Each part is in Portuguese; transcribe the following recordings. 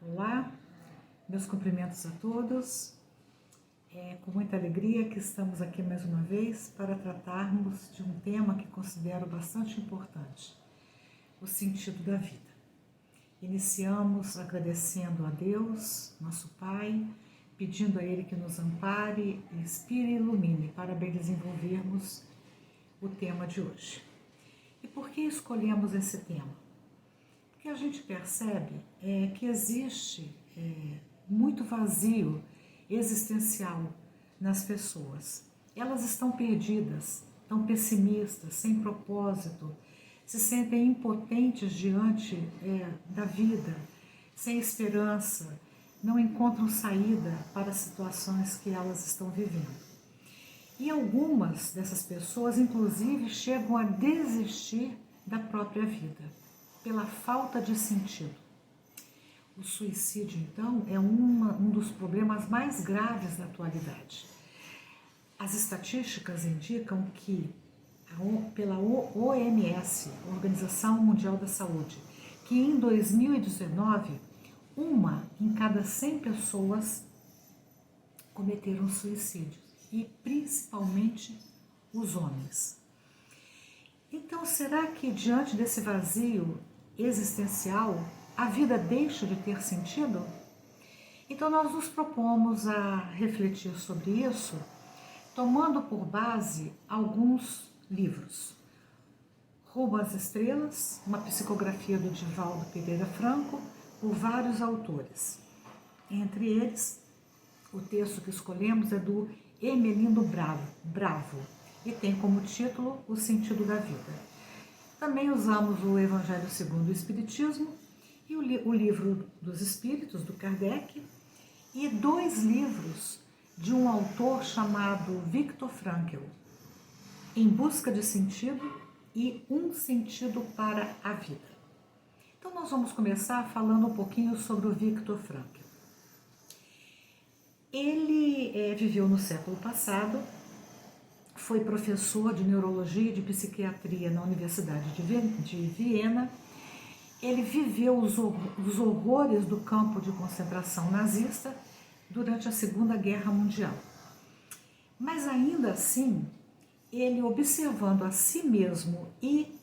Olá, meus cumprimentos a todos. É com muita alegria que estamos aqui mais uma vez para tratarmos de um tema que considero bastante importante, o sentido da vida. Iniciamos agradecendo a Deus, nosso Pai, pedindo a Ele que nos ampare, inspire e ilumine para bem desenvolvermos o tema de hoje. E por que escolhemos esse tema? Porque a gente percebe que existe muito vazio existencial nas pessoas. Elas estão perdidas, estão pessimistas, sem propósito, se sentem impotentes diante da vida, sem esperança, não encontram saída para as situações que elas estão vivendo. E algumas dessas pessoas, inclusive, chegam a desistir da própria vida, pela falta de sentido. O suicídio, então, é um dos problemas mais graves da atualidade. As estatísticas indicam que, pela OMS, Organização Mundial da Saúde, que em 2019, uma em cada 100 pessoas cometeram suicídio, e principalmente os homens. Então, será que diante desse vazio existencial, a vida deixa de ter sentido? Então nós nos propomos a refletir sobre isso, tomando por base alguns livros. Rumo às Estrelas, uma psicografia do Divaldo Pereira Franco, por vários autores. Entre eles, o texto que escolhemos é do Emelindo Bravo e tem como título O Sentido da Vida. Também usamos o Evangelho segundo o Espiritismo e o Livro dos Espíritos, do Kardec, e 2 livros de um autor chamado Viktor Frankl, Em Busca de Sentido e Um Sentido para a Vida. Então nós vamos começar falando um pouquinho sobre o Viktor Frankl. Ele viveu no século passado, foi professor de neurologia e de psiquiatria na Universidade de Viena. Ele viveu os horrores do campo de concentração nazista durante a Segunda Guerra Mundial. Mas ainda assim, ele, observando a si mesmo e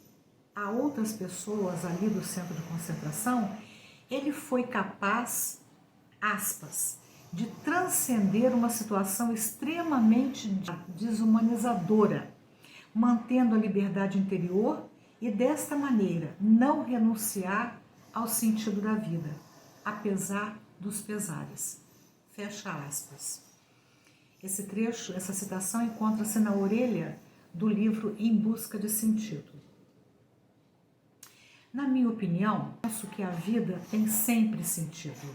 a outras pessoas ali do centro de concentração, ele foi capaz, aspas, de transcender uma situação extremamente desumanizadora, mantendo a liberdade interior e desta maneira não renunciar ao sentido da vida, apesar dos pesares. Fecha aspas. Esse trecho, essa citação encontra-se na orelha do livro Em Busca de Sentido. Na minha opinião, penso que a vida tem sempre sentido.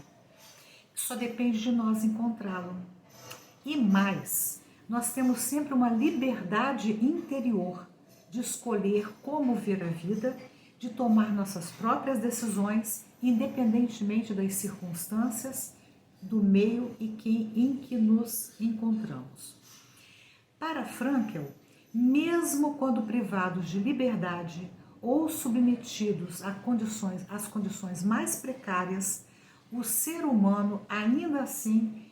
Só depende de nós encontrá-lo. E mais, nós temos sempre uma liberdade interior de escolher como ver a vida, de tomar nossas próprias decisões, independentemente das circunstâncias, do meio em que nos encontramos. Para Frankl, mesmo quando privados de liberdade ou submetidos às condições mais precárias, o ser humano ainda assim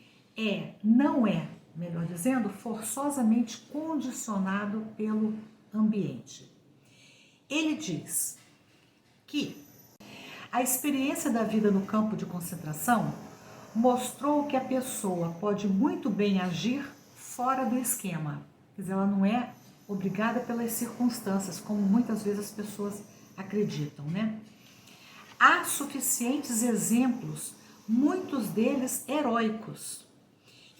não é, melhor dizendo, forçosamente condicionado pelo ambiente. Ele diz que a experiência da vida no campo de concentração mostrou que a pessoa pode muito bem agir fora do esquema. Quer dizer, ela não é obrigada pelas circunstâncias, como muitas vezes as pessoas acreditam, né? Há suficientes exemplos, muitos deles heróicos,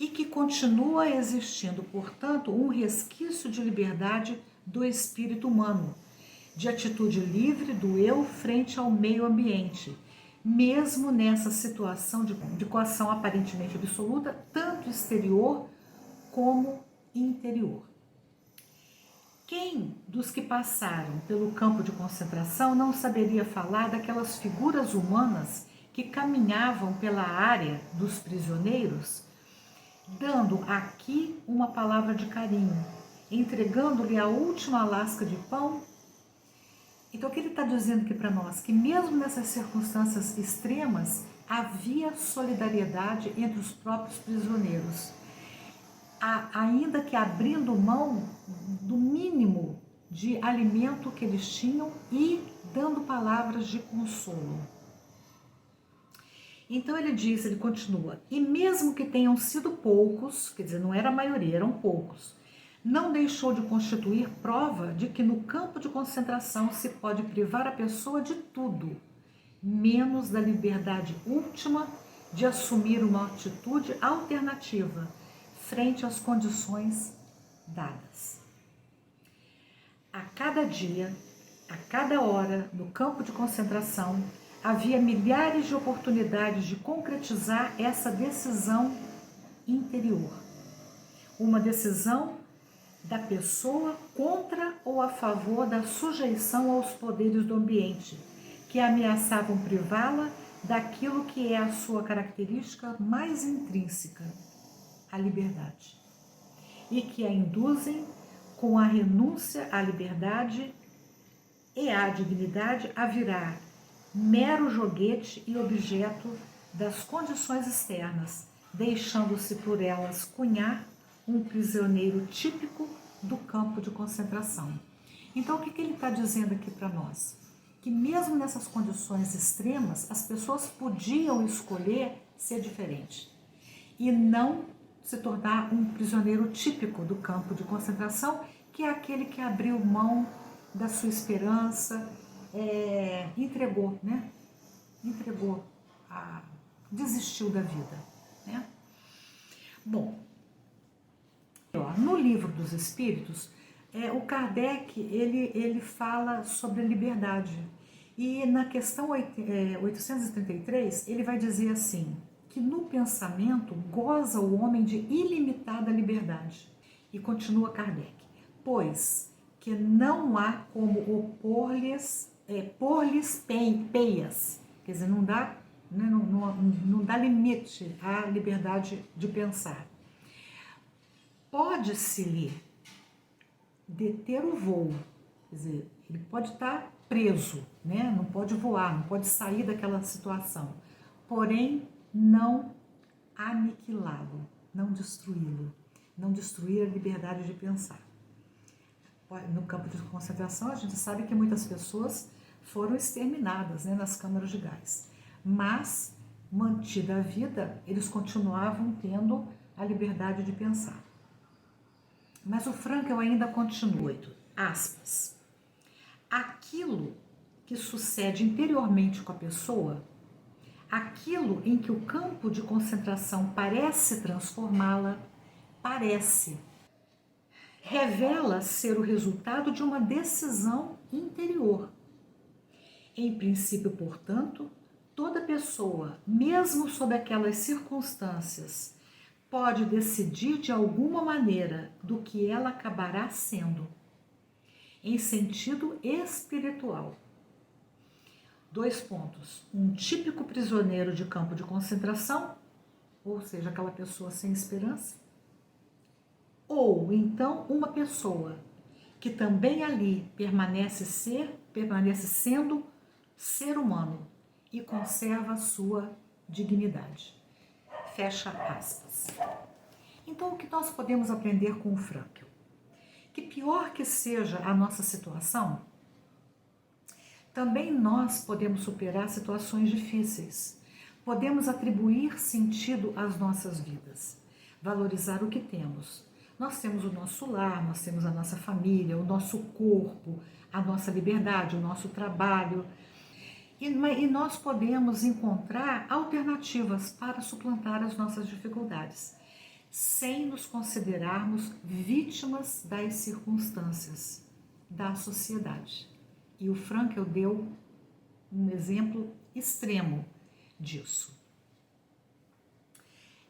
e que continua existindo, portanto, um resquício de liberdade do espírito humano, de atitude livre do eu frente ao meio ambiente, mesmo nessa situação de coação aparentemente absoluta, tanto exterior como interior. Quem dos que passaram pelo campo de concentração não saberia falar daquelas figuras humanas que caminhavam pela área dos prisioneiros, dando aqui uma palavra de carinho, entregando-lhe a última lasca de pão? Então, o que ele está dizendo aqui para nós? Que mesmo nessas circunstâncias extremas, havia solidariedade entre os próprios prisioneiros, ainda que abrindo mão do mínimo de alimento que eles tinham e dando palavras de consolo. Então ele continua, e mesmo que tenham sido poucos, quer dizer, não era a maioria, eram poucos, não deixou de constituir prova de que no campo de concentração se pode privar a pessoa de tudo, menos da liberdade última de assumir uma atitude alternativa frente às condições dadas. A cada dia, a cada hora, no campo de concentração, havia milhares de oportunidades de concretizar essa decisão interior. Uma decisão da pessoa contra ou a favor da sujeição aos poderes do ambiente, que ameaçavam privá-la daquilo que é a sua característica mais intrínseca, a liberdade, e que a induzem com a renúncia à liberdade e à dignidade a virar mero joguete e objeto das condições externas, deixando-se por elas cunhar um prisioneiro típico do campo de concentração. Então, o que ele está dizendo aqui para nós? Que mesmo nessas condições extremas, as pessoas podiam escolher ser diferente e não se tornar um prisioneiro típico do campo de concentração, que é aquele que abriu mão da sua esperança, entregou, né? Desistiu da vida, né? Bom, no Livro dos Espíritos, o Kardec, ele fala sobre a liberdade. E na questão 833, ele vai dizer assim, que no pensamento goza o homem de ilimitada liberdade. E continua Kardec, pois que não há como opor-lhes peias, quer dizer, não dá limite à liberdade de pensar. Pode-se-lhe deter o voo, quer dizer, ele pode estar preso, né? Não pode voar, não pode sair daquela situação, porém não aniquilá-lo, não destruí-lo, não destruir a liberdade de pensar. No campo de concentração, a gente sabe que muitas pessoas foram exterminadas, né, nas câmaras de gás, mas, mantida a vida, eles continuavam tendo a liberdade de pensar. Mas o Frankl ainda continua, aspas, aquilo que sucede interiormente com a pessoa, aquilo em que o campo de concentração parece transformá-la, revela ser o resultado de uma decisão interior. Em princípio, portanto, toda pessoa, mesmo sob aquelas circunstâncias, pode decidir de alguma maneira do que ela acabará sendo, em sentido espiritual. 2 pontos. Um típico prisioneiro de campo de concentração, ou seja, aquela pessoa sem esperança, ou então uma pessoa que também ali permanece sendo ser humano e conserva a sua dignidade. Fecha aspas. Então, o que nós podemos aprender com o Frankl? Que pior que seja a nossa situação, também nós podemos superar situações difíceis. Podemos atribuir sentido às nossas vidas, valorizar o que temos. Nós temos o nosso lar, nós temos a nossa família, o nosso corpo, a nossa liberdade, o nosso trabalho. E nós podemos encontrar alternativas para suplantar as nossas dificuldades, sem nos considerarmos vítimas das circunstâncias da sociedade. E o Frankl deu um exemplo extremo disso.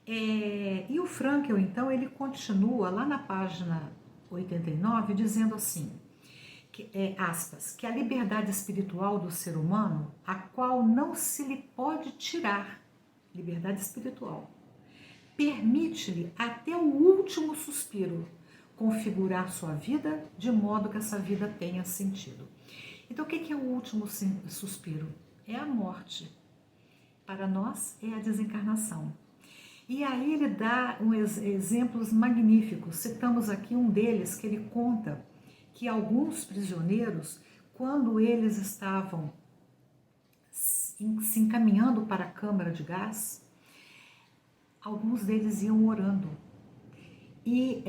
E o Frankl, então, ele continua lá na página 89, dizendo assim, aspas, que a liberdade espiritual do ser humano, a qual não se lhe pode tirar, liberdade espiritual, permite-lhe até o último suspiro configurar sua vida de modo que essa vida tenha sentido. Então, o que é o último suspiro? É a morte. para nós é a desencarnação. E aí ele dá exemplos magníficos. Citamos aqui um deles, que ele conta que alguns prisioneiros, quando eles estavam se encaminhando para a câmara de gás, alguns deles iam orando. E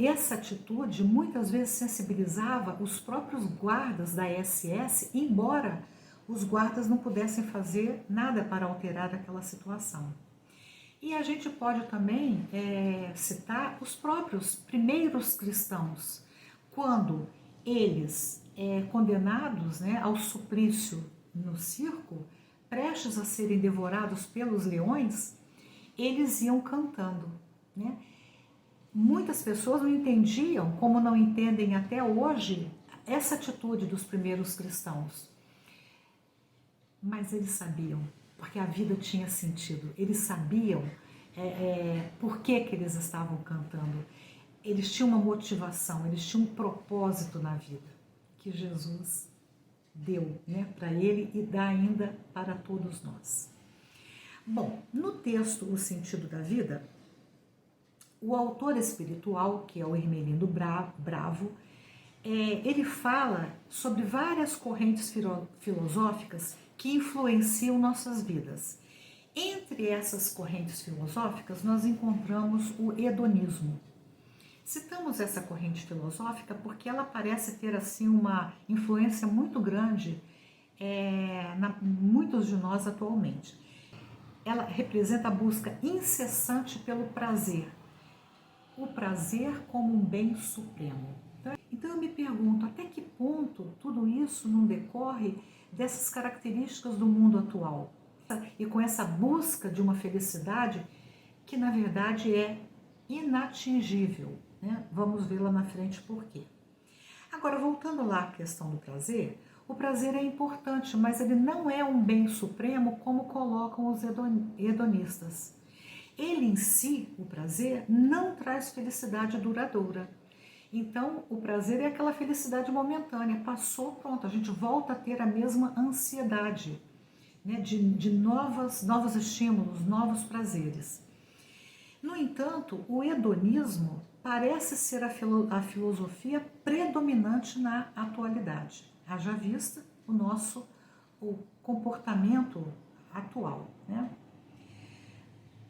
essa atitude muitas vezes sensibilizava os próprios guardas da SS, embora os guardas não pudessem fazer nada para alterar aquela situação. E a gente pode também citar os próprios primeiros cristãos, quando eles, condenados, né, ao suplício no circo, prestes a serem devorados pelos leões, eles iam cantando, né? Muitas pessoas não entendiam, como não entendem até hoje, essa atitude dos primeiros cristãos. Mas eles sabiam, porque a vida tinha sentido. Eles sabiam por que eles estavam cantando. Eles tinham uma motivação, eles tinham um propósito na vida, que Jesus deu, né, para ele e dá ainda para todos nós. Bom, no texto O Sentido da Vida, o autor espiritual, que é o Hermelino Bravo, ele fala sobre várias correntes filosóficas que influenciam nossas vidas. Entre essas correntes filosóficas, nós encontramos o hedonismo. Citamos essa corrente filosófica porque ela parece ter assim uma influência muito grande muitos de nós atualmente. Ela representa a busca incessante pelo prazer, o prazer como um bem supremo. Então eu me pergunto, até que ponto tudo isso não decorre dessas características do mundo atual? E com essa busca de uma felicidade que na verdade é inatingível, né? Vamos ver lá na frente por quê. Agora, voltando lá à questão do prazer, o prazer é importante, mas ele não é um bem supremo como colocam os hedonistas. Ele em si, o prazer, não traz felicidade duradoura. Então, o prazer é aquela felicidade momentânea. Passou, pronto, a gente volta a ter a mesma ansiedade, né, de novos estímulos, novos prazeres. No entanto, o hedonismo parece ser a filosofia predominante na atualidade. Haja vista o comportamento atual, né?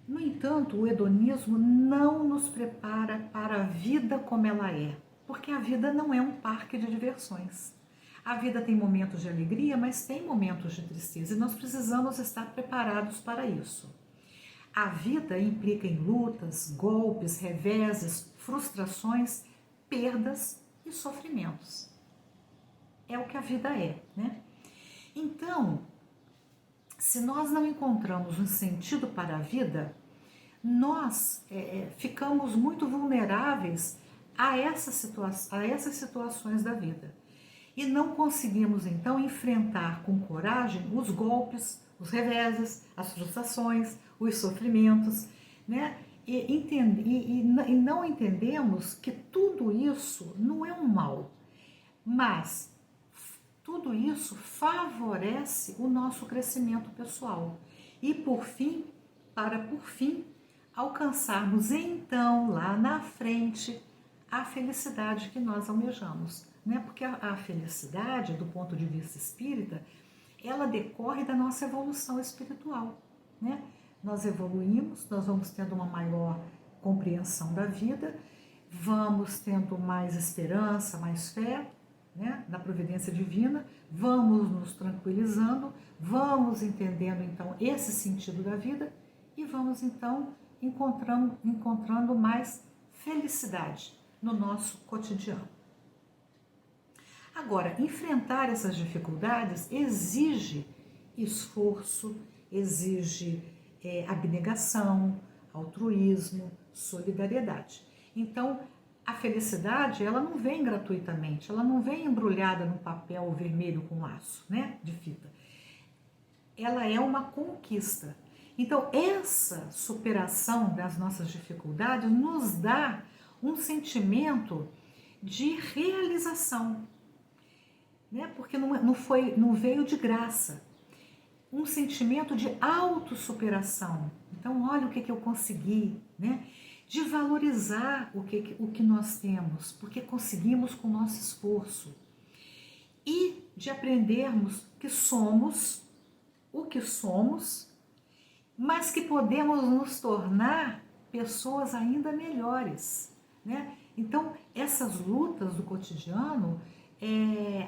No entanto, o hedonismo não nos prepara para a vida como ela é, porque a vida não é um parque de diversões. A vida tem momentos de alegria, mas tem momentos de tristeza e nós precisamos estar preparados para isso. A vida implica em lutas, golpes, reveses, frustrações, perdas e sofrimentos. É o que a vida é, né? Então, se nós não encontramos um sentido para a vida, nós ficamos muito vulneráveis a essas situações da vida. E não conseguimos, então, enfrentar com coragem os golpes, os reveses, as frustrações, os sofrimentos, né? E não entendemos que tudo isso não é um mal, mas tudo isso favorece o nosso crescimento pessoal. E por fim, alcançarmos então lá na frente a felicidade que nós almejamos, né? Porque a felicidade, do ponto de vista espírita, ela decorre da nossa evolução espiritual, né? Nós evoluímos, nós vamos tendo uma maior compreensão da vida, vamos tendo mais esperança, mais fé, né, na providência divina, vamos nos tranquilizando, vamos entendendo então esse sentido da vida e vamos então encontrando mais felicidade no nosso cotidiano. Agora, enfrentar essas dificuldades exige esforço, exige abnegação, altruísmo, solidariedade. Então, a felicidade, ela não vem gratuitamente, ela não vem embrulhada num papel vermelho com laço, né, de fita. Ela é uma conquista. Então, essa superação das nossas dificuldades nos dá um sentimento de realização, né, porque não veio de graça. um sentimento de autossuperação. Então, olha o que eu consegui, né? De valorizar o que nós temos, porque conseguimos com o nosso esforço. E de aprendermos que somos o que somos, mas que podemos nos tornar pessoas ainda melhores, né? Então, essas lutas do cotidiano,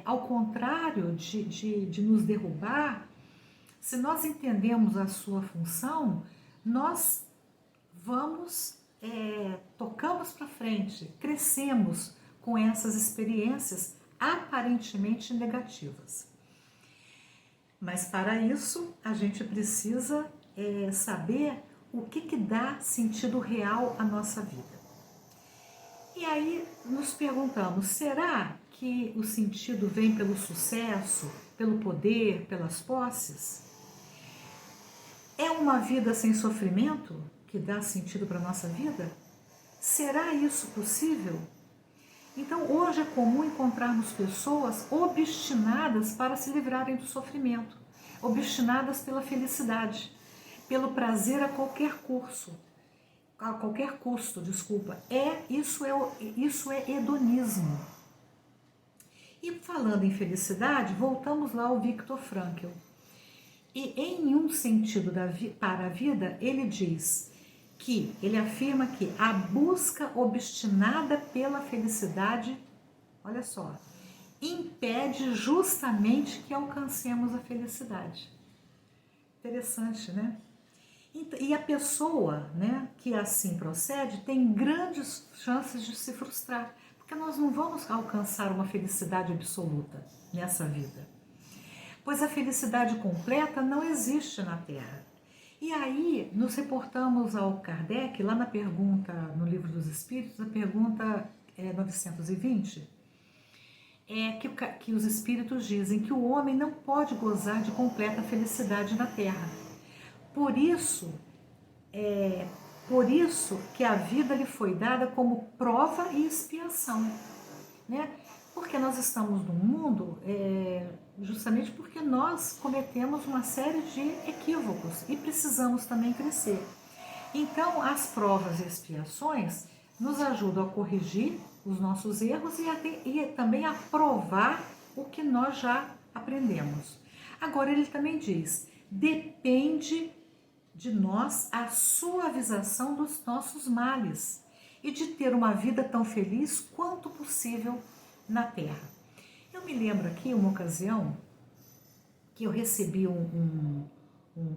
ao contrário de nos derrubar, se nós entendemos a sua função, nós tocamos para frente, crescemos com essas experiências aparentemente negativas. Mas para isso, a gente precisa saber o que dá sentido real à nossa vida. E aí nos perguntamos, será que o sentido vem pelo sucesso, pelo poder, pelas posses? É uma vida sem sofrimento que dá sentido para a nossa vida? Será isso possível? Então, hoje é comum encontrarmos pessoas obstinadas para se livrarem do sofrimento, obstinadas pela felicidade, pelo prazer a qualquer custo. Isso é hedonismo. E falando em felicidade, voltamos lá ao Viktor Frankl. E em um sentido para a vida, ele afirma que a busca obstinada pela felicidade, olha só, impede justamente que alcancemos a felicidade. Interessante, né? E a pessoa, né, que assim procede tem grandes chances de se frustrar, porque nós não vamos alcançar uma felicidade absoluta nessa vida, pois a felicidade completa não existe na Terra. E aí nos reportamos ao Kardec, lá na pergunta, no Livro dos Espíritos, a pergunta 920, que os Espíritos dizem que o homem não pode gozar de completa felicidade na Terra. Por isso que a vida lhe foi dada como prova e expiação, né? Porque nós estamos no mundo justamente porque nós cometemos uma série de equívocos e precisamos também crescer. Então, as provas e expiações nos ajudam a corrigir os nossos erros e também a provar o que nós já aprendemos. Agora, ele também diz, depende de nós a suavização dos nossos males e de ter uma vida tão feliz quanto possível na Terra. Eu me lembro aqui uma ocasião que eu recebi um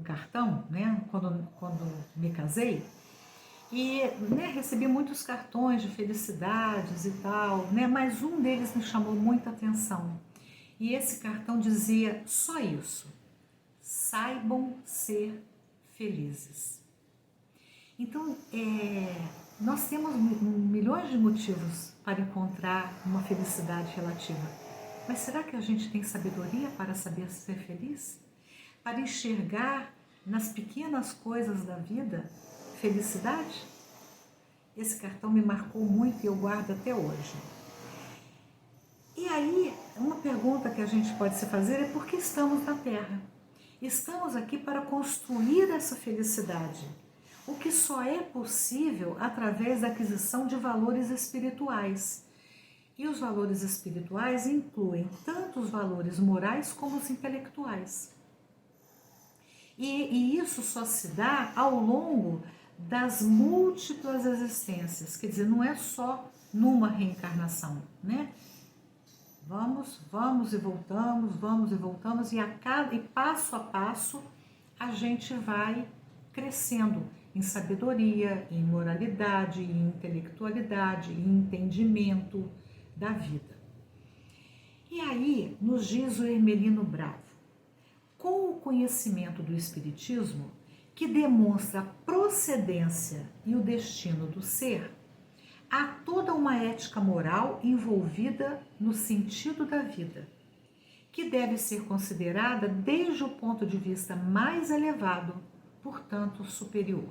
cartão, né, quando me casei, e recebi muitos cartões de felicidades e tal, né, mas um deles me chamou muita atenção. E esse cartão dizia só isso: saibam ser felizes. Então, nós temos milhões de motivos para encontrar uma felicidade relativa. Mas será que a gente tem sabedoria para saber ser feliz? Para enxergar nas pequenas coisas da vida felicidade? Esse cartão me marcou muito e eu guardo até hoje. E aí, uma pergunta que a gente pode se fazer é por que estamos na Terra? Estamos aqui para construir essa felicidade, o que só é possível através da aquisição de valores espirituais. E os valores espirituais incluem tanto os valores morais como os intelectuais. E isso só se dá ao longo das múltiplas existências, quer dizer, não é só numa reencarnação, né? Vamos e voltamos e passo a passo a gente vai crescendo em sabedoria, em moralidade, em intelectualidade, em entendimento da vida. E aí nos diz o Hermelino Bravo, com o conhecimento do Espiritismo, que demonstra a procedência e o destino do ser, há toda uma ética moral envolvida no sentido da vida, que deve ser considerada desde o ponto de vista mais elevado, portanto superior.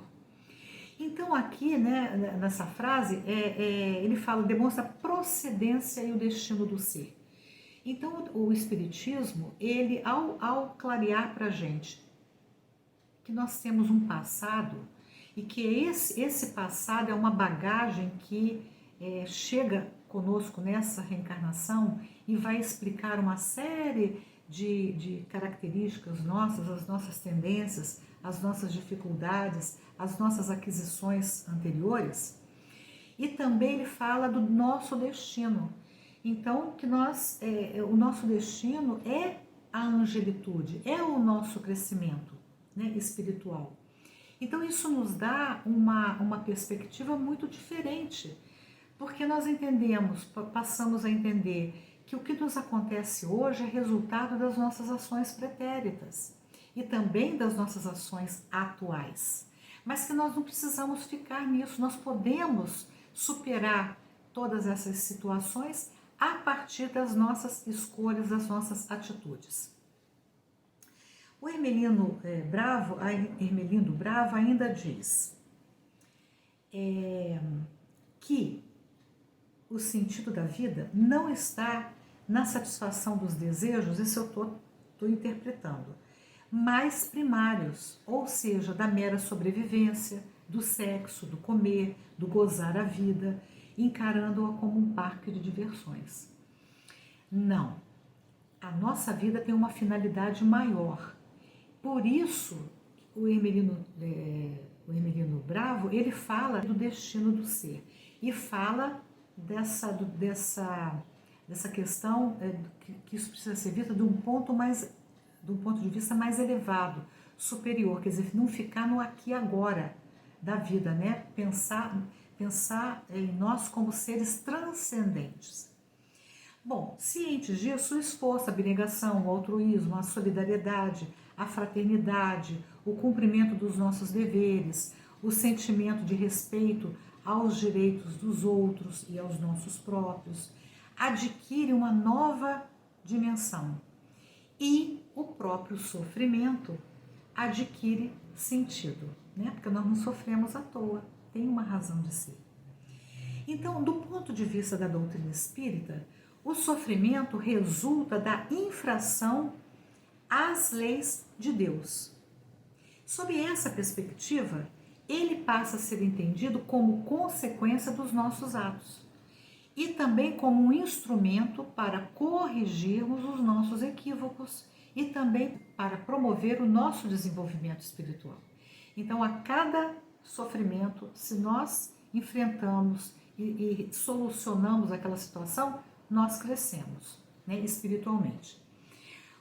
Então aqui, né, nessa frase, ele fala, demonstra a procedência e o destino do ser. Então o Espiritismo, ele ao clarear para a gente que nós temos um passado e que esse passado é uma bagagem que chega conosco nessa reencarnação e vai explicar uma série de características nossas, as nossas tendências, as nossas dificuldades, as nossas aquisições anteriores. E também ele fala do nosso destino. Então, que o nosso destino é a angelitude, é o nosso crescimento, né, espiritual. Então, isso nos dá uma perspectiva muito diferente, porque nós passamos a entender que o que nos acontece hoje é resultado das nossas ações pretéritas e também das nossas ações atuais. Mas que nós não precisamos ficar nisso, nós podemos superar todas essas situações a partir das nossas escolhas, das nossas atitudes. O Hermelino Bravo ainda diz que o sentido da vida não está na satisfação dos desejos, isso eu estou interpretando, mais primários, ou seja, da mera sobrevivência, do sexo, do comer, do gozar a vida, encarando-a como um parque de diversões. Não, a nossa vida tem uma finalidade maior. Por isso, o Hermelino Bravo, ele fala do destino do ser e fala dessa questão que isso precisa ser visto de um ponto de vista mais elevado, superior, quer dizer, não ficar no aqui e agora da vida, né? Pensar em nós como seres transcendentes. Bom, cientes disso, o esforço, a abnegação, o altruísmo, a solidariedade, a fraternidade, o cumprimento dos nossos deveres, o sentimento de respeito aos direitos dos outros e aos nossos próprios, adquire uma nova dimensão. E o próprio sofrimento adquire sentido, né? Porque nós não sofremos à toa, tem uma razão de ser. Então, do ponto de vista da doutrina espírita, o sofrimento resulta da infração às leis de Deus. Sob essa perspectiva, ele passa a ser entendido como consequência dos nossos atos e também como um instrumento para corrigirmos os nossos equívocos e também para promover o nosso desenvolvimento espiritual. Então, a cada sofrimento, se nós enfrentamos e solucionamos aquela situação, nós crescemos, né, espiritualmente.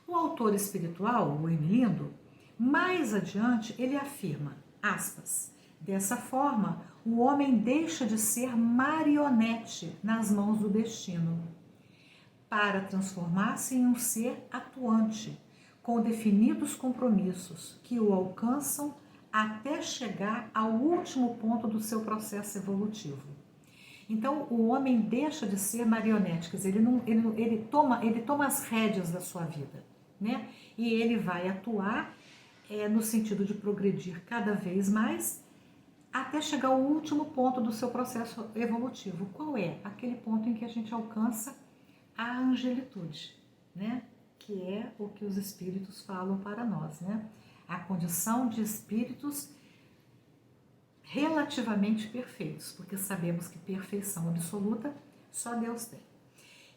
O autor espiritual, o Hermelindo, mais adiante ele afirma, aspas, dessa forma, o homem deixa de ser marionete nas mãos do destino, para transformar-se em um ser atuante, com definidos compromissos que o alcançam até chegar ao último ponto do seu processo evolutivo. Então, o homem deixa de ser marionete, quer dizer, ele toma as rédeas da sua vida, né? E ele vai atuar no sentido de progredir cada vez mais até chegar ao último ponto do seu processo evolutivo. Qual é? Aquele ponto em que a gente alcança a angelitude, né? Que é o que os espíritos falam para nós, né? A condição de espíritos relativamente perfeitos, porque sabemos que perfeição absoluta só Deus tem.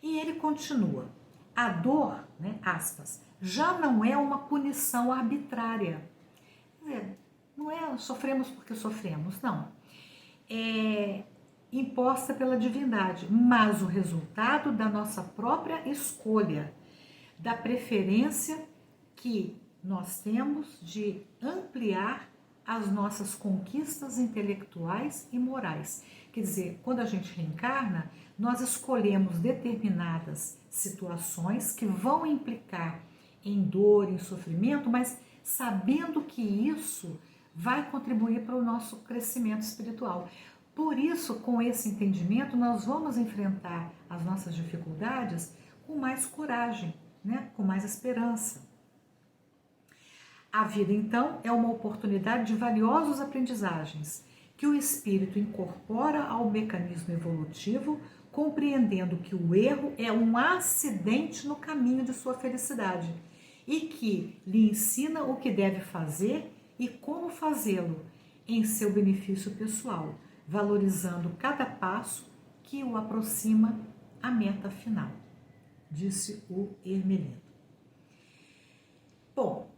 E ele continua, a dor, né, aspas, já não é uma punição arbitrária. Quer dizer, não é sofremos porque sofremos, não. É imposta pela divindade, mas o resultado da nossa própria escolha, da preferência que nós temos de ampliar as nossas conquistas intelectuais e morais. Quer dizer, quando a gente reencarna, nós escolhemos determinadas situações que vão implicar em dor, em sofrimento, mas sabendo que isso vai contribuir para o nosso crescimento espiritual. Por isso, com esse entendimento, nós vamos enfrentar as nossas dificuldades com mais coragem, né? Com mais esperança. A vida, então, é uma oportunidade de valiosas aprendizagens que o espírito incorpora ao mecanismo evolutivo, compreendendo que o erro é um acidente no caminho de sua felicidade e que lhe ensina o que deve fazer e como fazê-lo em seu benefício pessoal, valorizando cada passo que o aproxima à meta final, disse o Hermelino. Bom,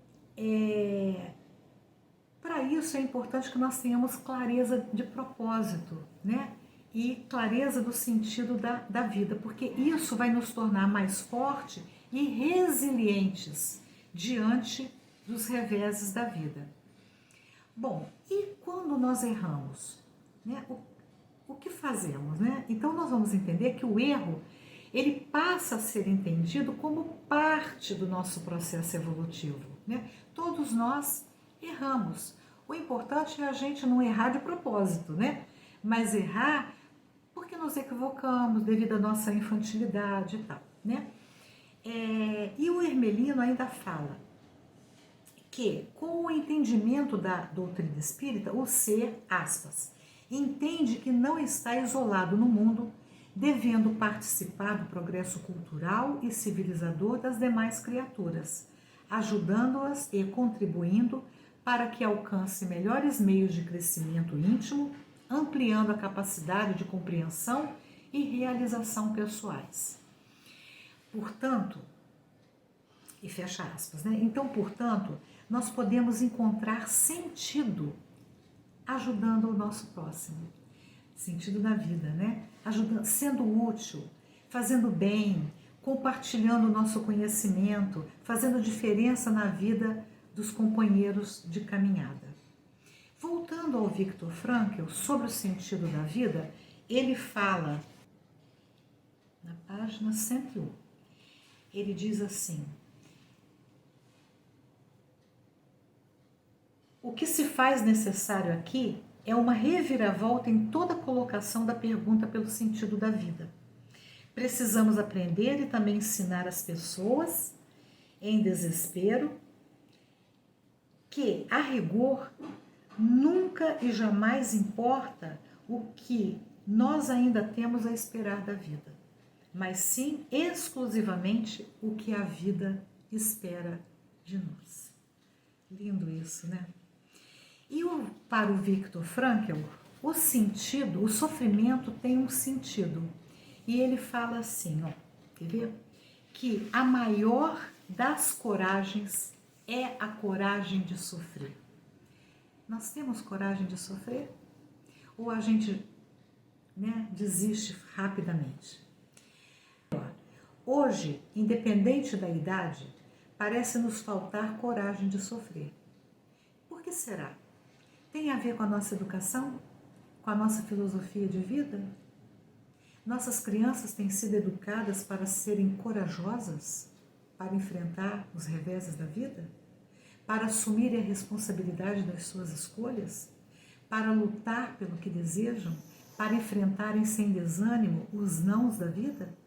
para isso é importante que nós tenhamos clareza de propósito, né? E clareza do sentido da vida, porque isso vai nos tornar mais fortes e resilientes diante dos reveses da vida. Bom, e quando nós erramos, né? O que fazemos, né? Então nós vamos entender que o erro, ele passa a ser entendido como parte do nosso processo evolutivo, né? Todos nós erramos. O importante é a gente não errar de propósito, né? Mas errar porque nos equivocamos devido à nossa infantilidade e tal, né? E o Hermelino ainda fala que, com o entendimento da doutrina espírita, o ser, aspas, entende que não está isolado no mundo, devendo participar do progresso cultural e civilizador das demais criaturas, ajudando-as e contribuindo para que alcance melhores meios de crescimento íntimo, ampliando a capacidade de compreensão e realização pessoais. Portanto, e fecha aspas, né? Então, portanto, nós podemos encontrar sentido ajudando o nosso próximo, sentido da vida, né? Ajudando, sendo útil, fazendo bem, compartilhando o nosso conhecimento, fazendo diferença na vida dos companheiros de caminhada. Voltando ao Viktor Frankl, sobre o sentido da vida, ele fala na página 101. Ele diz assim: o que se faz necessário aqui é uma reviravolta em toda a colocação da pergunta pelo sentido da vida. Precisamos aprender e também ensinar as pessoas em desespero que, a rigor, nunca e jamais importa o que nós ainda temos a esperar da vida, mas sim exclusivamente o que a vida espera de nós. Lindo isso, né? E para o Viktor Frankl, o sentido, o sofrimento tem um sentido. E ele fala assim, ó, quer ver? Que a maior das coragens é a coragem de sofrer. Nós temos coragem de sofrer? Ou a gente, né, desiste rapidamente? Hoje, independente da idade, parece nos faltar coragem de sofrer. Por que será? Tem a ver com a nossa educação? Com a nossa filosofia de vida? Nossas crianças têm sido educadas para serem corajosas, para enfrentar os reveses da vida? Para assumirem a responsabilidade das suas escolhas? Para lutar pelo que desejam? Para enfrentarem sem desânimo os nãos da vida?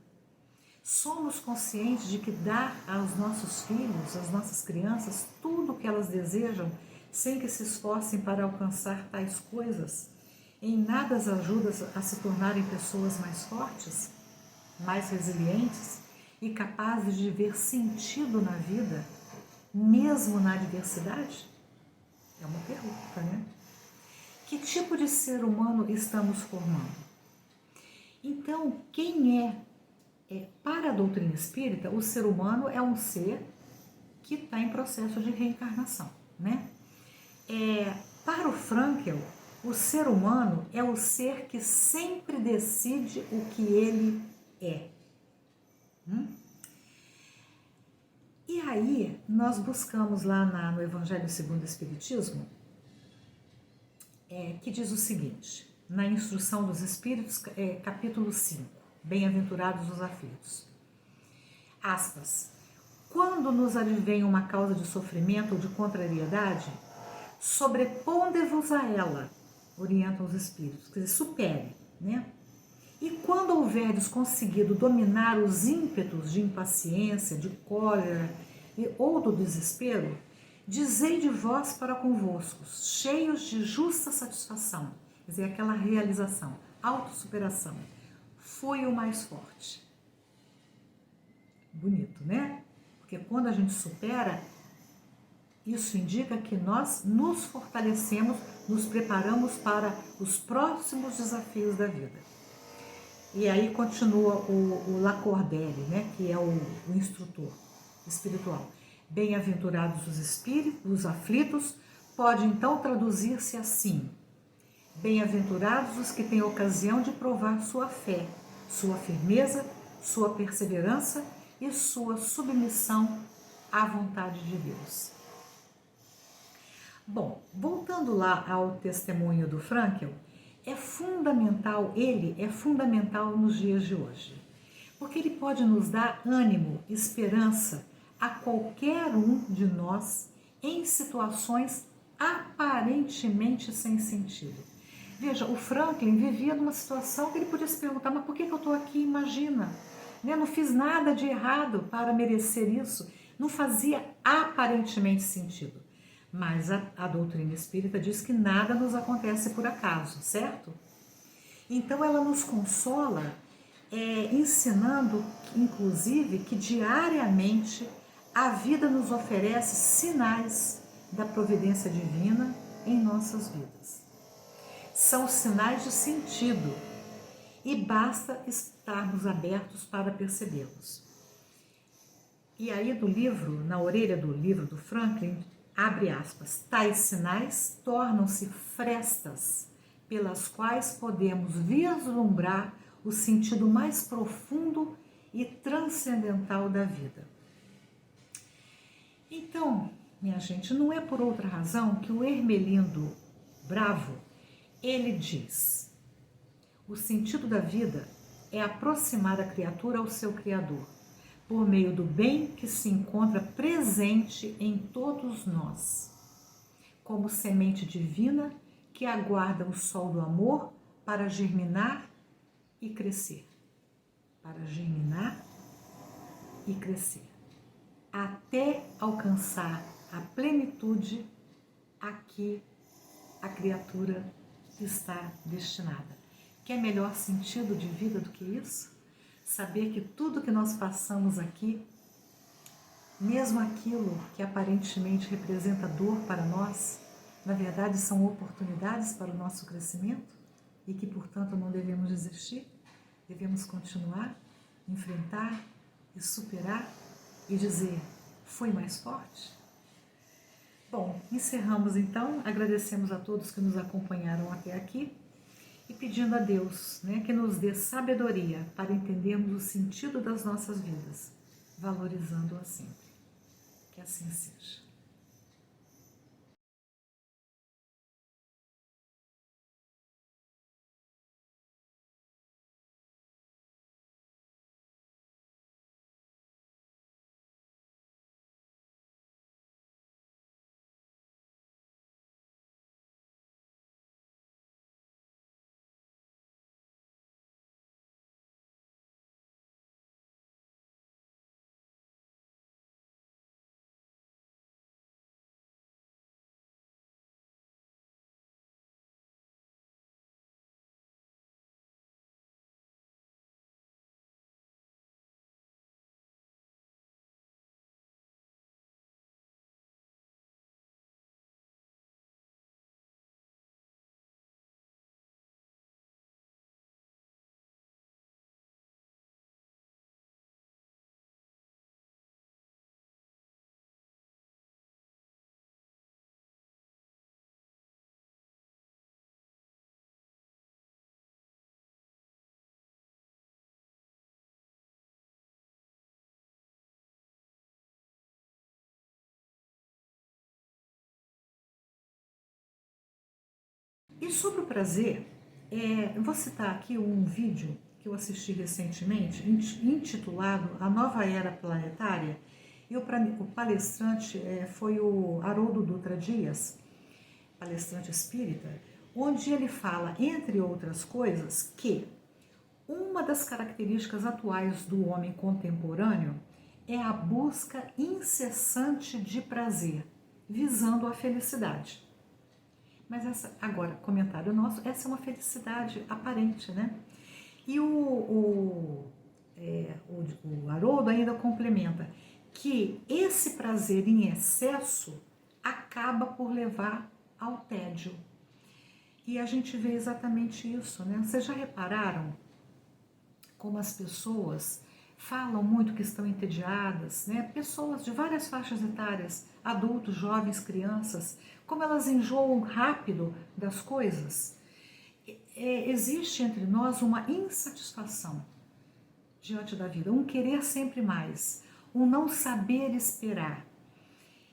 Somos conscientes de que dar aos nossos filhos, às nossas crianças, tudo o que elas desejam, sem que se esforcem para alcançar tais coisas, em nada as ajuda a se tornarem pessoas mais fortes, mais resilientes e capazes de ver sentido na vida, mesmo na adversidade? É uma pergunta, né? Que tipo de ser humano estamos formando? Então, quem para a doutrina espírita, o ser humano é um ser que está em processo de reencarnação, né? Para o Frankl, o ser humano é o ser que sempre decide o que ele é. E aí, nós buscamos lá no Evangelho segundo o Espiritismo, que diz o seguinte, na Instrução dos Espíritos, capítulo 5, Bem-aventurados os aflitos. Aspas. Quando nos advém uma causa de sofrimento ou de contrariedade, sobreponde-vos a ela, orientam os Espíritos, quer dizer, supere, né? E quando houveres conseguido dominar os ímpetos de impaciência, de cólera ou do desespero, dizei de vós para convosco, cheios de justa satisfação, quer dizer, aquela realização, autossuperação, fui o mais forte. Bonito, né? Porque quando a gente supera, Isso indica que nós nos fortalecemos, nos preparamos para os próximos desafios da vida. E aí continua o Lacordaire, né, que é o instrutor espiritual. Bem-aventurados os espíritos, os aflitos, pode então traduzir-se assim: bem-aventurados os que têm ocasião de provar sua fé, sua firmeza, sua perseverança e sua submissão à vontade de Deus. Bom, voltando lá ao testemunho do Frankl, ele é fundamental nos dias de hoje, porque ele pode nos dar ânimo, esperança a qualquer um de nós em situações aparentemente sem sentido. Veja, o Franklin vivia numa situação que ele podia se perguntar, mas por que eu estou aqui? Imagina, né? Não fiz nada de errado para merecer isso, não fazia aparentemente sentido. Mas a doutrina espírita diz que nada nos acontece por acaso, certo? Então ela nos consola, ensinando, inclusive, que diariamente a vida nos oferece sinais da providência divina em nossas vidas. São sinais de sentido e basta estarmos abertos para percebê-los. E aí do livro, na orelha do livro do Franklin, abre aspas, tais sinais tornam-se frestas pelas quais podemos vislumbrar o sentido mais profundo e transcendental da vida. Então, minha gente, não é por outra razão que o Ermelindo Bravo, ele diz: o sentido da vida é aproximar a criatura ao seu Criador, por meio do bem que se encontra presente em todos nós, como semente divina que aguarda o sol do amor para germinar e crescer. Para germinar e crescer, até alcançar a plenitude a que a criatura está destinada. Quer melhor sentido de vida do que isso? Saber que tudo que nós passamos aqui, mesmo aquilo que aparentemente representa dor para nós, na verdade são oportunidades para o nosso crescimento e que, portanto, não devemos desistir, devemos continuar, enfrentar e superar e dizer, fui mais forte? Bom, encerramos então, agradecemos a todos que nos acompanharam até aqui e pedindo a Deus, né, que nos dê sabedoria para entendermos o sentido das nossas vidas, valorizando-a sempre. Que assim seja. E sobre o prazer, vou citar aqui um vídeo que eu assisti recentemente, intitulado A Nova Era Planetária, e o palestrante foi o Haroldo Dutra Dias, palestrante espírita, onde ele fala, entre outras coisas, que uma das características atuais do homem contemporâneo é a busca incessante de prazer, visando a felicidade. Mas agora, comentário nosso, essa é uma felicidade aparente, né? E o Haroldo ainda complementa que esse prazer em excesso acaba por levar ao tédio. E a gente vê exatamente isso, né? Vocês já repararam como as pessoas falam muito que estão entediadas, né? Pessoas de várias faixas etárias, adultos, jovens, crianças, como elas enjoam rápido das coisas. Existe entre nós uma insatisfação diante da vida, um querer sempre mais, um não saber esperar.